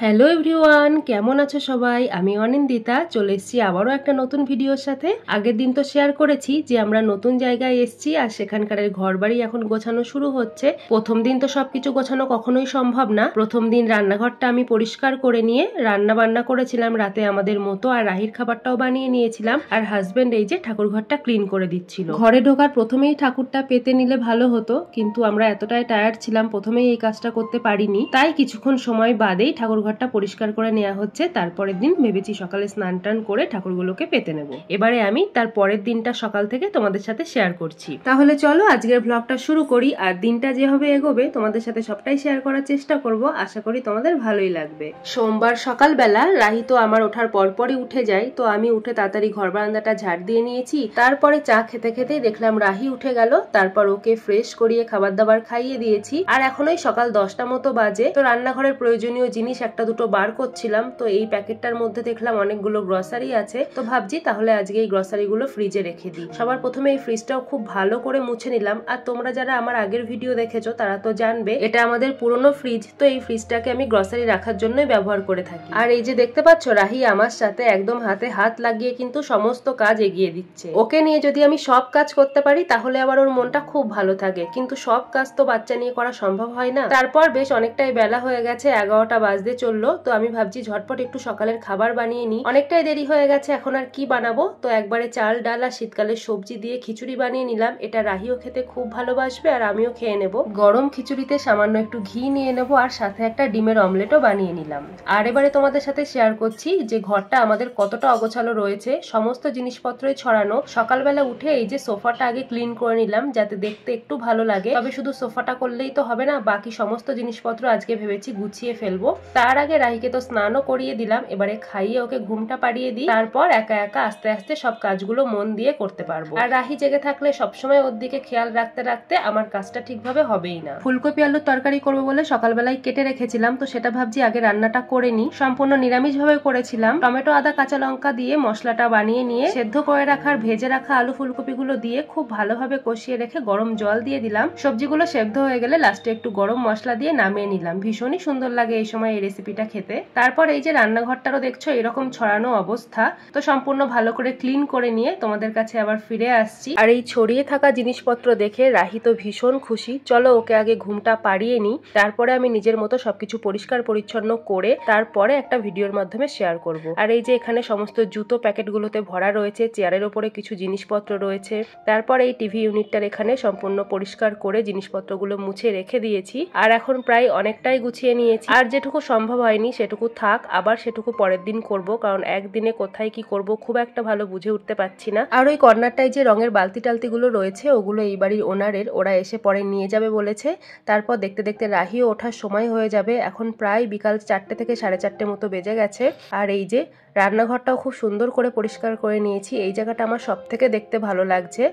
Hello everyone, কেমন আছো সবাই? আমি অনিন্দিতা চলে এসেছি আবারও একটা নতুন ভিডিওর সাথে। আগের দিন তো শেয়ার করেছি যে আমরা নতুন জায়গায় এসেছি আর সেখানকার ঘরবাড়ি এখন গোছানো শুরু হচ্ছে। প্রথম দিন তো সবকিছু গোছানো কখনোই সম্ভব না। প্রথম দিন রান্নাঘরটা আমি পরিষ্কার করে নিয়ে রান্না বান্না করেছিলাম রাতে আমাদের মতো, আর রাহির খাবারটাও বানিয়ে নিয়েছিলাম। আর হাজবেন্ড এই যে ঠাকুর ঘরটা ক্লিন করে দিচ্ছিল। ঘরে ঢোকার প্রথমেই ঠাকুরটা পেতে নিলে ভালো হতো, কিন্তু আমরা এতটাই টায়ার্ড ছিলাম প্রথমেই এই কাজটা করতে পারিনি, তাই কিছুক্ষণ সময় বাদেই ঠাকুর ঘরটা পরিষ্কার করে নেওয়া হচ্ছে। তারপরের দিন ভেবেছি সকালে স্নান টান করে ঠাকুরগুলোকে পেতে নেব। এবারে আমি তার পরের দিনটা সকাল থেকে তোমাদের সাথে শেয়ার করছি। তাহলে চলো আজকের ব্লগটা শুরু করি। আর দিনটা যেভাবে এগোবে তোমাদের সাথে সবটাই শেয়ার করার চেষ্টা করব। আশা করি তোমাদের ভালোই লাগবে। সোমবার সকালবেলা রাহি তো আমার ওঠার পরপরই উঠে যায়, তো আমি উঠে তাড়াতাড়ি ঘর বারান্দাটা ঝাড় দিয়ে নিয়েছি। তারপরে চা খেতে খেতেই দেখলাম রাহি উঠে গেল। তারপর ওকে ফ্রেশ করিয়ে খাবার দাবার খাইয়ে দিয়েছি। আর এখনই সকাল 10টা মতো বাজে। তো রান্নাঘরের প্রয়োজনীয় জিনিস একটা দুটো বার করছিলাম। তো এই প্যাকেটটার মধ্যে দেখলাম অনেকগুলো গ্রসারি আছে, তো ভাবছি তাহলে আজকে এই গ্রসারি গুলো ফ্রিজে রেখে দিই। সবার প্রথমে এই ফ্রিজটাও খুব ভালো করে মুছে নিলাম। আর তোমরা যারা আমার আগের ভিডিও দেখেছো তারা তো জানবে এটা আমাদের পুরনো ফ্রিজ। তো এই ফ্রিজটাকে আমি গ্রসারি রাখার জন্যই ব্যবহার করে থাকি। আর এই যে দেখতে পাচ্ছ রাহি আমার সাথে একদম হাতে হাত লাগিয়ে কিন্তু সমস্ত কাজ এগিয়ে দিচ্ছে। ওকে নিয়ে যদি আমি সব কাজ করতে পারি তাহলে আবার ওর মনটা খুব ভালো থাকে, কিন্তু সব কাজ তো বাচ্চা নিয়ে করা সম্ভব হয় না। তারপর বেশ অনেকটাই বেলা হয়ে গেছে, 11টা বাজতে চললো। তো আমি ভাবছি ঝটপট একটু সকালের খাবার বানিয়ে নিই। অনেকটাই দেরি হয়ে গেছে, এখন আর কি বানাবো। তো একবারে চাল ডাল আর শীতকালের সবজি দিয়ে খিচুড়ি বানিয়ে নিলাম। এটা রাহিও খেতে খুব ভালোবাসবে আর আমিও খেয়ে নেব। গরম খিচুড়িতে সামান্য একটু ঘি নিয়ে নেব আর সাথে একটা ডিমের অমলেটও বানিয়ে নিলাম। আর এবারে তোমাদের সাথে শেয়ার করছি যে ঘরটা আমাদের কতটা অগোছালো রয়েছে, সমস্ত জিনিসপত্রই ছড়ানো। সকালবেলা উঠে এই যে সোফাটা আগে ক্লিন করে নিলাম যাতে দেখতে একটু ভালো লাগে। তবে শুধু সোফাটা করলেই তো হবে না, বাকি সমস্ত জিনিসপত্র আজকে ভেবেছি গুছিয়ে ফেলবো। তার আগে রাহিকে তো স্নানও করিয়ে দিলাম, এবারে খাইয়ে ওকে ঘুমটা পাড়িয়ে দিই। তারপর একা একা আস্তে আস্তে সব কাজগুলো মন দিয়ে করতে পারবো। আর রাহি জেগে থাকলে সবসময় ওর দিকে খেয়াল রাখতে রাখতে আমার কাজটা ঠিকভাবে হবেই না। ফুলকপি আলুর তরকারি করবো বলে সকালবেলায় কেটে রেখেছিলাম, তো সেটা ভাবছি আগে রান্নাটা করে নিই। সম্পূর্ণ নিরামিষ ভাবে করেছিলাম। টমেটো আদা কাঁচা লঙ্কা দিয়ে মশলাটা বানিয়ে নিয়ে সেদ্ধ করে রাখার ভেজে রাখা আলু ফুলকপিগুলো দিয়ে খুব ভালোভাবে কষিয়ে রেখে গরম জল দিয়ে দিলাম। সবজিগুলো সেদ্ধ হয়ে গেলে লাস্টে একটু গরম মশলা দিয়ে নামিয়ে নিলাম। ভীষণই সুন্দর লাগে এই সময় এই রেসিপিটা খেতে। তারপর এই যে রান্নাঘরটারও দেখছো এরকম ছড়ানো অবস্থা, তো সম্পূর্ণ ভালো করে ক্লিন করে নিয়ে তোমাদের কাছে আবার ফিরে আসছি। আর এই ছড়িয়ে থাকা জিনিসপত্র দেখে রাহি তো ভীষণ খুশি। চলো ওকে আগে ঘুমটা পাড়িয়ে নিই, তারপরে আমি নিজের মতো সবকিছু পরিষ্কার পরিচ্ছন্ন করে তারপরে একটা ভিডিওর মাধ্যমে শেয়ার করব। আর এই যে এখানে সমস্ত জুতো প্যাকেটগুলোতে ভরা রয়েছে, চেয়ারের উপরে কিছু জিনিসপত্র রয়েছে। তারপর এই টিভি ইউনিটটার এখানে সম্পূর্ণ পরিষ্কার করে জিনিসপত্রগুলো মুছে রেখে দিয়েছি। আর এখন প্রায় অনেকটাই গুছিয়ে নিয়েছি। আর যেটুকু সম্ভব হয়নি সেটুকু থাক, আবার সেটুকু পরের দিন করব, কারণ একদিনে কোথায় কি করব খুব একটা ভালো বুঝে উঠতে পারছি না। আর ওই কর্নারটায় যে রঙের বালতি টালতি গুলো রয়েছে ওগুলো এই বাড়ির ওনারের, ওরা এসে পরে নিয়ে যাবে বলেছে। তারপর দেখতে দেখতে রাহিও ওঠার সময় হয়ে যাবে। এখন প্রায় বিকাল 4টে থেকে 4:30 মতো বেজে গেছে। আর এই যে রান্নাঘরটাও খুব সুন্দর করে পরিষ্কার করে নিয়েছি। এই জায়গাটা আমার সব থেকে দেখতে ভালো লাগছে।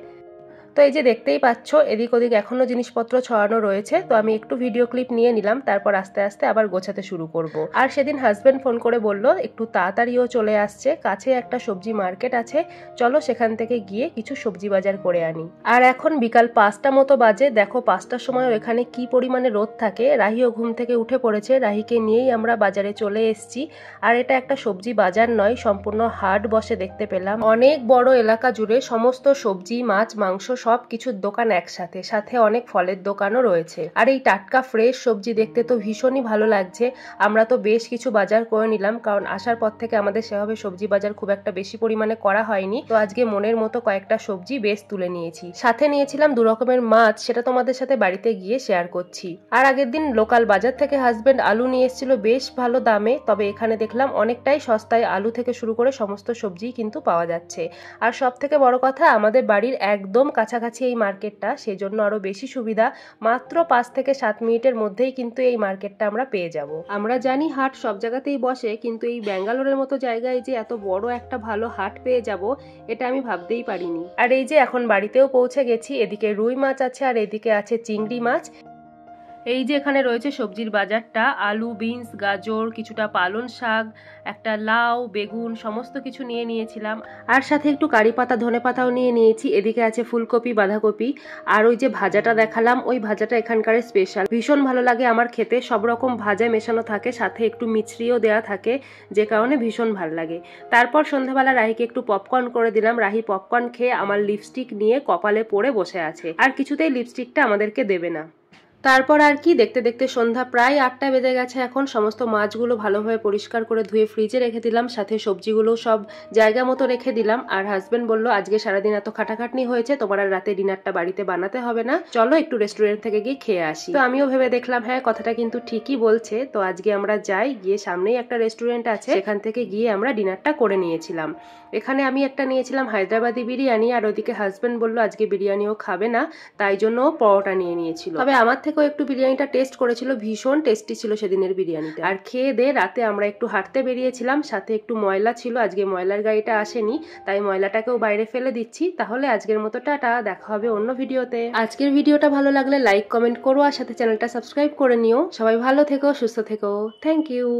তো এই যে দেখতেই পাচ্ছ এদিক ওদিক এখনো জিনিসপত্র ছড়ানো রয়েছে, তো আমি একটু ভিডিও ক্লিপ নিয়ে নিলাম। তারপর আস্তে আস্তে আবার গোছাতে শুরু করব। আর সেদিন হাজবেন্ড ফোন করে বলল একটু তাড়াতাড়িও চলে আসছে, কাছে একটা সবজি মার্কেট আছে, চলো সেখান থেকে গিয়ে কিছু সবজি বাজার করে আনি। আর এখন বিকাল 5টা মতো বাজে। দেখো 5টার সময় এখানে কি পরিমাণে রোদ থাকে। রাহিও ঘুম থেকে উঠে পড়েছে, রাহিকে নিয়েই আমরা বাজারে চলে এসেছি। আর এটা একটা সবজি বাজার নয়, সম্পূর্ণ হাট বসে দেখতে পেলাম। অনেক বড় এলাকা জুড়ে সমস্ত সবজি মাছ মাংস সব কিছুর দোকান একসাথে, সাথে অনেক ফলের দোকানও রয়েছে। আর এই টাটকা ফ্রেশ সবজি দেখতে তো ভীষণই ভালো লাগছে। আমরা তো বেশ কিছু বাজার করে নিলাম, কারণ আসার পর থেকে আমাদের সেভাবে সবজি বাজার খুব একটা বেশি পরিমাণে করা হয়নি। তো আজকে মনের মতো কয়েকটা সবজি বেশ তুলে নিয়েছি। সাথে নিয়েছিলাম 2 রকমের মাছ, সেটা তোমাদের সাথে বাড়িতে গিয়ে শেয়ার করছি। আর আগের দিন লোকাল বাজার থেকে হাজবেন্ড আলু নিয়ে এসেছিল বেশ ভালো দামে, তবে এখানে দেখলাম অনেকটাই সস্তায় আলু থেকে শুরু করে সমস্ত সবজি কিন্তু পাওয়া যাচ্ছে। আর সব থেকে বড় কথা আমাদের বাড়ির একদম কাছাকাছি এই মার্কেটটা, সেজন্য আরো বেশি সুবিধা। মাত্র 5 থেকে 7 মিনিটের মধ্যেই কিন্তু এই মার্কেটটা আমরা পেয়ে যাব। আমরা জানি হাট সব জায়গাতেই বসে, কিন্তু এই ব্যাঙ্গালোরের মতো জায়গায় যে এত বড় একটা ভালো হাট পেয়ে যাব এটা আমি ভাবতেই পারিনি। আর এই যে এখন বাড়িতেও পৌঁছে গেছি। এদিকে রুই মাছ আছে আর এদিকে আছে চিংড়ি মাছ। এই যে এখানে রয়েছে সবজির বাজারটা, আলু, বিনস, গাজর, কিছুটা পালং শাক, একটা লাউ, বেগুন সমস্ত কিছু নিয়ে নিয়েছিলাম। আর সাথে একটু কারি পাতা, ধনে পাতাও নিয়ে নিয়েছি। এদিকে আছে ফুলকপি, বাঁধাকপি। আর ওই যে ভাজাটা দেখালাম, ওই ভাজাটা এখানকার স্পেশাল, ভীষণ ভালো লাগে আমার খেতে। সব রকম ভাজা মেশানো থাকে, সাথে একটু মিছরিও দেওয়া থাকে, যে কারণে ভীষণ ভালো লাগে। তারপর সন্ধ্যাবেলা রাহিকে একটু পপকর্ন করে দিলাম। রাহি পপকর্ন খেয়ে আমার লিপস্টিক নিয়ে কপালে পরে বসে আছে, আর কিছুতেই লিপস্টিকটা আমাদেরকে দেবে না। তারপর আর কি, দেখতে দেখতে সন্ধ্যা প্রায় 8টা বেজে গেছে। এখন সমস্ত মাছগুলো ভালোভাবে পরিষ্কার করে ধুয়ে ফ্রিজে রেখে দিলাম, সাথে সবজিগুলো সব জায়গা মতো রেখে দিলাম। আর হাজবেন্ড বলল, আজকে সারাদিন এত খাটাখাটনি হয়েছে, তোমার আর রাতে ডিনারটা বাড়িতে বানাতে হবে না, চলো একটু রেস্টুরেন্ট থেকে গিয়ে খেয়ে আসি। তো আমিও ভেবে দেখলাম, হ্যাঁ কথাটা কিন্তু ঠিকই বলছে। তো আজকে আমরা যাই, গিয়ে সামনেই একটা রেস্টুরেন্ট আছে, সেখান থেকে গিয়ে আমরা ডিনারটা করে নিয়েছিলাম। এখানে আমি একটা নিয়েছিলাম হায়দ্রাবাদি বিরিয়ানি, আর ওদিকে হাজবেন্ড বলল আজকে বিরিয়ানিও খাবে না, তাই জন্য পরোটা নিয়ে নিয়েছিল। তবে আমার থেকেও একটু বিরিয়ানিটা টেস্ট করেছিল, ভীষণ টেস্টি ছিল সেদিনের বিরিয়ানিটা। আর খেয়ে দিয়ে রাতে আমরা একটু হাঁটতে বেরিয়েছিলাম, সাথে একটু ময়লা ছিল, আজকে ময়লার গাড়িটা আসেনি, তাই ময়লাটাকেও বাইরে ফেলে দিচ্ছি। তাহলে আজকের মতো টাটা, দেখা হবে অন্য ভিডিওতে। আজকের ভিডিওটা ভালো লাগলে লাইক কমেন্ট করো, আর সাথে চ্যানেলটা সাবস্ক্রাইব করে নিও। সবাই ভালো থেকো, সুস্থ থেকো, থ্যাংক ইউ।